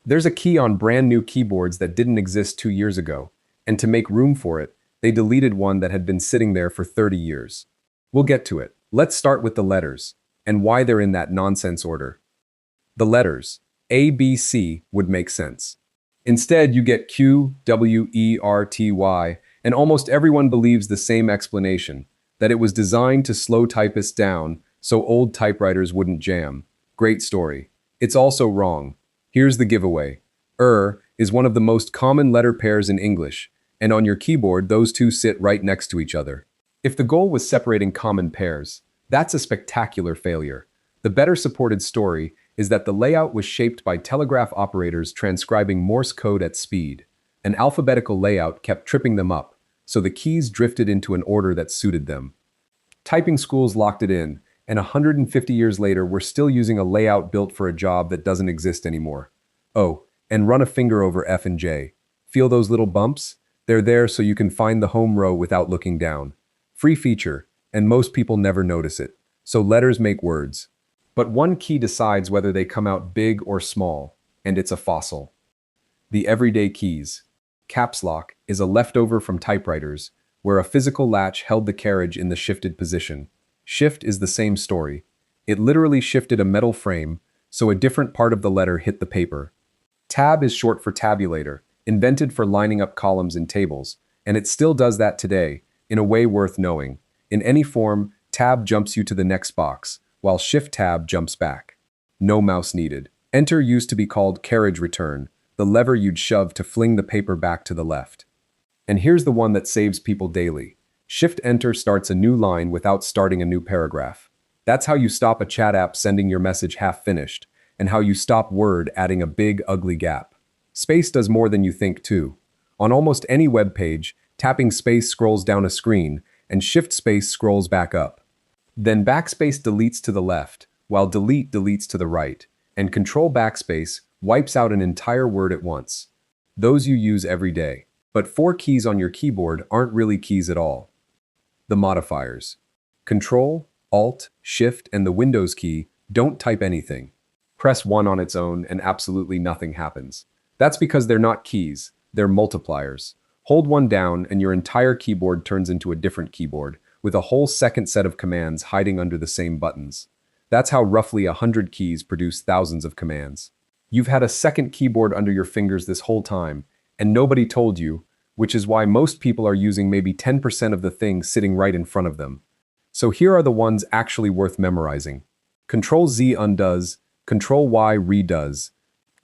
There's a key on brand new keyboards that didn't exist 2 years ago, and to make room for it, they deleted one that had been sitting there for 30 years. We'll get to it. Let's start with the letters, and why they're in that nonsense order. The letters, A, B, C, would make sense. Instead, you get Q, W, E, R, T, Y, and almost everyone believes the same explanation, that it was designed to slow typists down so old typewriters wouldn't jam. Great story. It's also wrong. Here's the giveaway. Is one of the most common letter pairs in English, and on your keyboard, those two sit right next to each other. If the goal was separating common pairs, that's a spectacular failure. The better supported story is that the layout was shaped by telegraph operators transcribing Morse code at speed. An alphabetical layout kept tripping them up, so the keys drifted into an order that suited them. Typing schools locked it in, and 150 years later, we're still using a layout built for a job that doesn't exist anymore. Oh, and run a finger over F and J. Feel those little bumps? They're there so you can find the home row without looking down. Free feature, and most people never notice it. So letters make words. But one key decides whether they come out big or small, and it's a fossil. The everyday keys. Caps lock is a leftover from typewriters, where a physical latch held the carriage in the shifted position. Shift is the same story. It literally shifted a metal frame, so a different part of the letter hit the paper. Tab is short for tabulator, invented for lining up columns in tables, and it still does that today, in a way worth knowing. In any form, tab jumps you to the next box, while shift-tab jumps back. No mouse needed. Enter used to be called carriage return, the lever you'd shove to fling the paper back to the left. And here's the one that saves people daily. Shift-Enter starts a new line without starting a new paragraph. That's how you stop a chat app sending your message half-finished, and how you stop Word adding a big, ugly gap. Space does more than you think, too. On almost any web page, tapping space scrolls down a screen, and shift space scrolls back up. Then backspace deletes to the left, while delete deletes to the right, and Ctrl+Backspace wipes out an entire word at once. Those you use every day. But 4 keys on your keyboard aren't really keys at all. The modifiers. Control, Alt, Shift, and the Windows key don't type anything. Press 1 on its own and absolutely nothing happens. That's because they're not keys, they're multipliers. Hold 1 down and your entire keyboard turns into a different keyboard, with a whole second set of commands hiding under the same buttons. That's how roughly 100 keys produce thousands of commands. You've had a second keyboard under your fingers this whole time, and nobody told you, which is why most people are using maybe 10% of the things sitting right in front of them. So here are the ones actually worth memorizing. Ctrl+Z undoes, Ctrl+Y redoes.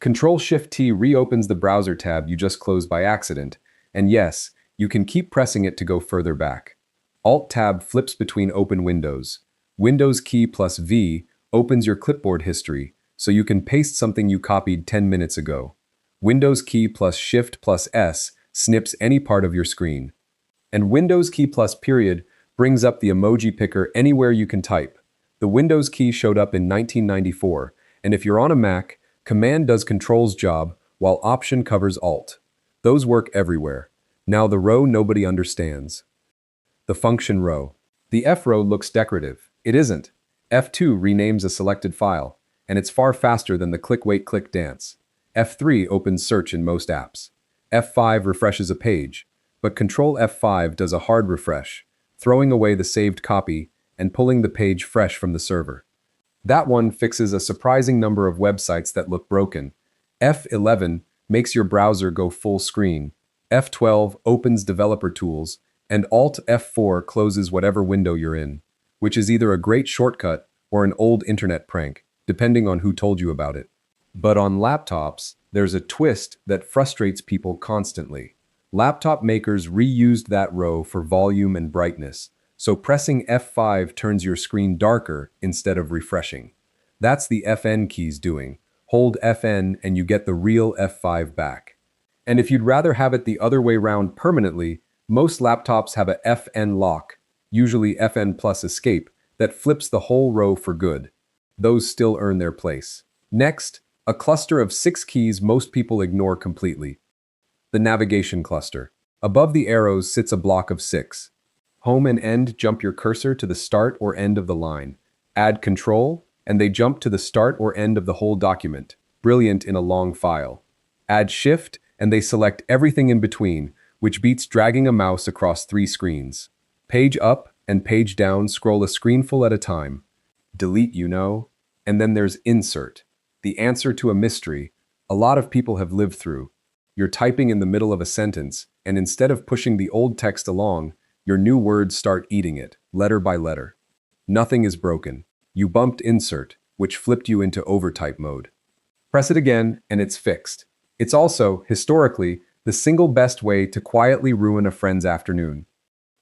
Ctrl+Shift+T reopens the browser tab you just closed by accident, and yes, you can keep pressing it to go further back. Alt-Tab flips between open windows. Windows key plus V opens your clipboard history, so you can paste something you copied 10 minutes ago. Windows key plus Shift plus S snips any part of your screen. And Windows key plus period brings up the emoji picker anywhere you can type. The Windows key showed up in 1994, and if you're on a Mac, Command does Control's job, while Option covers Alt. Those work everywhere. Now the row nobody understands. The function row. The F row looks decorative. It isn't. F2 renames a selected file, and it's far faster than the click wait click dance. F3 opens search in most apps. F5 refreshes a page, but Ctrl F5 does a hard refresh, throwing away the saved copy and pulling the page fresh from the server. That one fixes a surprising number of websites that look broken. F11 makes your browser go full screen. F12 opens developer tools, and Alt F4 closes whatever window you're in, which is either a great shortcut or an old internet prank, depending on who told you about it. But on laptops, there's a twist that frustrates people constantly. Laptop makers reused that row for volume and brightness, so pressing F5 turns your screen darker instead of refreshing. That's the FN keys doing. Hold FN and you get the real F5 back. And if you'd rather have it the other way round permanently, most laptops have a FN lock, usually FN plus escape, that flips the whole row for good. Those still earn their place. Next, a cluster of 6 keys most people ignore completely. The navigation cluster. Above the arrows sits a block of 6. Home and end jump your cursor to the start or end of the line. Add Control, and they jump to the start or end of the whole document. Brilliant in a long file. Add Shift, and they select everything in between, which beats dragging a mouse across 3 screens. Page up and page down scroll a screenful at a time. Delete, and then there's Insert, the answer to a mystery a lot of people have lived through. You're typing in the middle of a sentence, and instead of pushing the old text along, your new words start eating it, letter by letter. Nothing is broken. You bumped Insert, which flipped you into overtype mode. Press it again, and it's fixed. It's also, historically, the single best way to quietly ruin a friend's afternoon.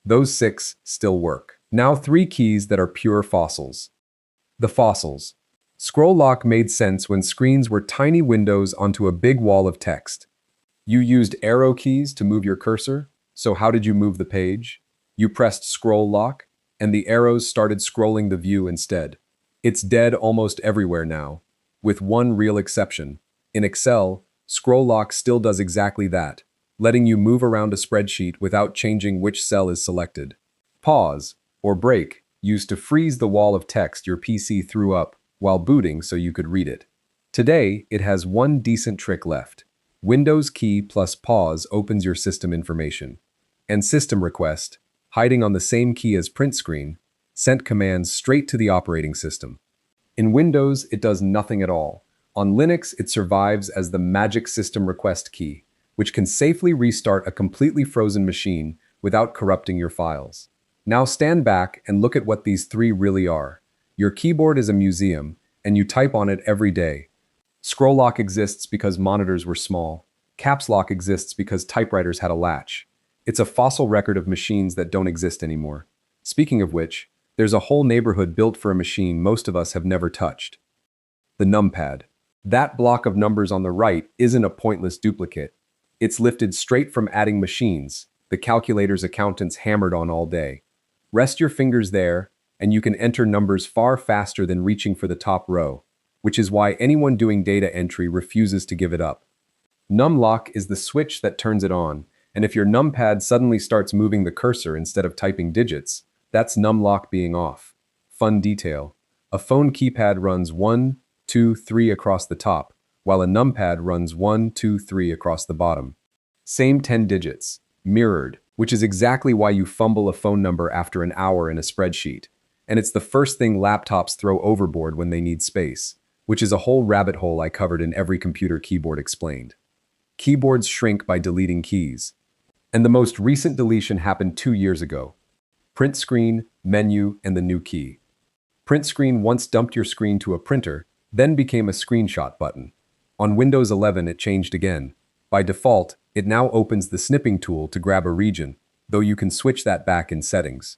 Those 6 still work. Now 3 keys that are pure fossils. The fossils. Scroll lock made sense when screens were tiny windows onto a big wall of text. You used arrow keys to move your cursor, so how did you move the page? You pressed scroll lock, and the arrows started scrolling the view instead. It's dead almost everywhere now, with one real exception. In Excel, scroll lock still does exactly that, letting you move around a spreadsheet without changing which cell is selected. Pause, or break, used to freeze the wall of text your PC threw up while booting so you could read it. Today, it has one decent trick left. Windows key plus pause opens your system information. And system request, hiding on the same key as print screen, sent commands straight to the operating system. In Windows, it does nothing at all. On Linux, it survives as the magic system request key, which can safely restart a completely frozen machine without corrupting your files. Now stand back and look at what these 3 really are. Your keyboard is a museum, and you type on it every day. Scroll lock exists because monitors were small. Caps lock exists because typewriters had a latch. It's a fossil record of machines that don't exist anymore. Speaking of which, there's a whole neighborhood built for a machine most of us have never touched. The numpad. That block of numbers on the right isn't a pointless duplicate. It's lifted straight from adding machines, the calculators accountants hammered on all day. Rest your fingers there, and you can enter numbers far faster than reaching for the top row, which is why anyone doing data entry refuses to give it up. Numlock is the switch that turns it on, and if your numpad suddenly starts moving the cursor instead of typing digits, that's numlock being off. Fun detail. A phone keypad runs 1, 2, 3 across the top, while a numpad runs 1, 2, 3 across the bottom. Same 10 digits, mirrored, which is exactly why you fumble a phone number after an hour in a spreadsheet. And it's the first thing laptops throw overboard when they need space, which is a whole rabbit hole I covered in Every Computer Keyboard Explained. Keyboards shrink by deleting keys. And the most recent deletion happened 2 years ago. Print screen, menu, and the new key. Print screen once dumped your screen to a printer, then became a screenshot button. On Windows 11 it changed again. By default, it now opens the snipping tool to grab a region, though you can switch that back in settings.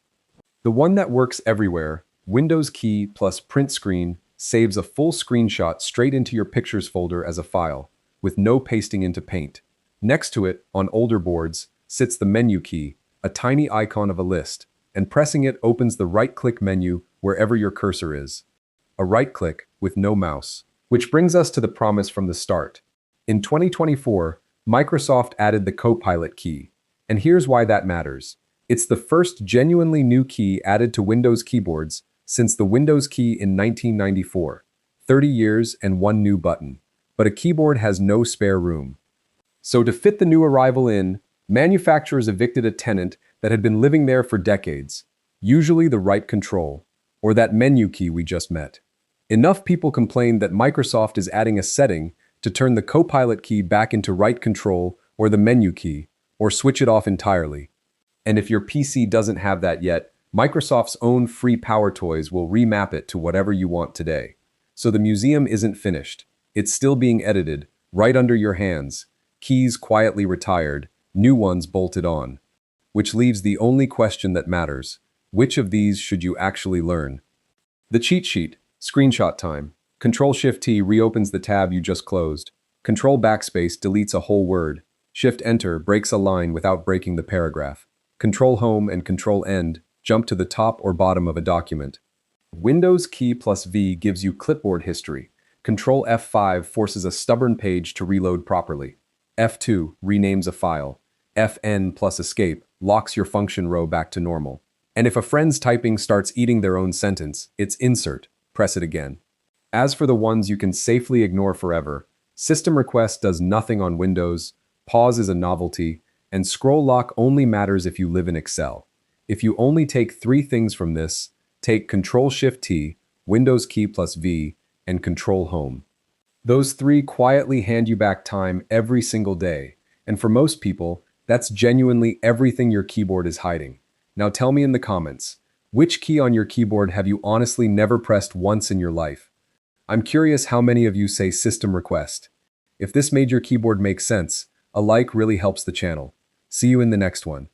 The one that works everywhere, Windows key plus print screen, saves a full screenshot straight into your pictures folder as a file, with no pasting into Paint. Next to it, on older boards, sits the menu key, a tiny icon of a list, and pressing it opens the right-click menu wherever your cursor is. A right-click with no mouse. Which brings us to the promise from the start. In 2024, Microsoft added the Copilot key, and here's why that matters. It's the first genuinely new key added to Windows keyboards since the Windows key in 1994. 30 years and one new button. But a keyboard has no spare room. So to fit the new arrival in, manufacturers evicted a tenant that had been living there for decades, usually the right control, or that menu key we just met. Enough people complained that Microsoft is adding a setting to turn the Copilot key back into right control or the menu key, or switch it off entirely. And if your PC doesn't have that yet, Microsoft's own free power toys will remap it to whatever you want today. So the museum isn't finished. It's still being edited, right under your hands, keys quietly retired, new ones bolted on. Which leaves the only question that matters. Which of these should you actually learn? The cheat sheet, screenshot time. Ctrl+Shift+T reopens the tab you just closed. Ctrl+Backspace deletes a whole word. Shift+Enter breaks a line without breaking the paragraph. Control-Home and Control-End jump to the top or bottom of a document. Windows key plus V gives you clipboard history. Ctrl+F5 forces a stubborn page to reload properly. F2 renames a file. Fn plus escape locks your function row back to normal. And if a friend's typing starts eating their own sentence, it's insert. Press it again. As for the ones you can safely ignore forever, System request does nothing on Windows, pause is a novelty, and scroll lock only matters if you live in Excel. If you only take three things from this, take Ctrl+Shift+T, Windows key plus V, and Control Home. Those three quietly hand you back time every single day, and for most people, that's genuinely everything your keyboard is hiding. Now tell me in the comments, which key on your keyboard have you honestly never pressed once in your life? I'm curious how many of you say system request. If this made your keyboard make sense, a like really helps the channel. See you in the next one.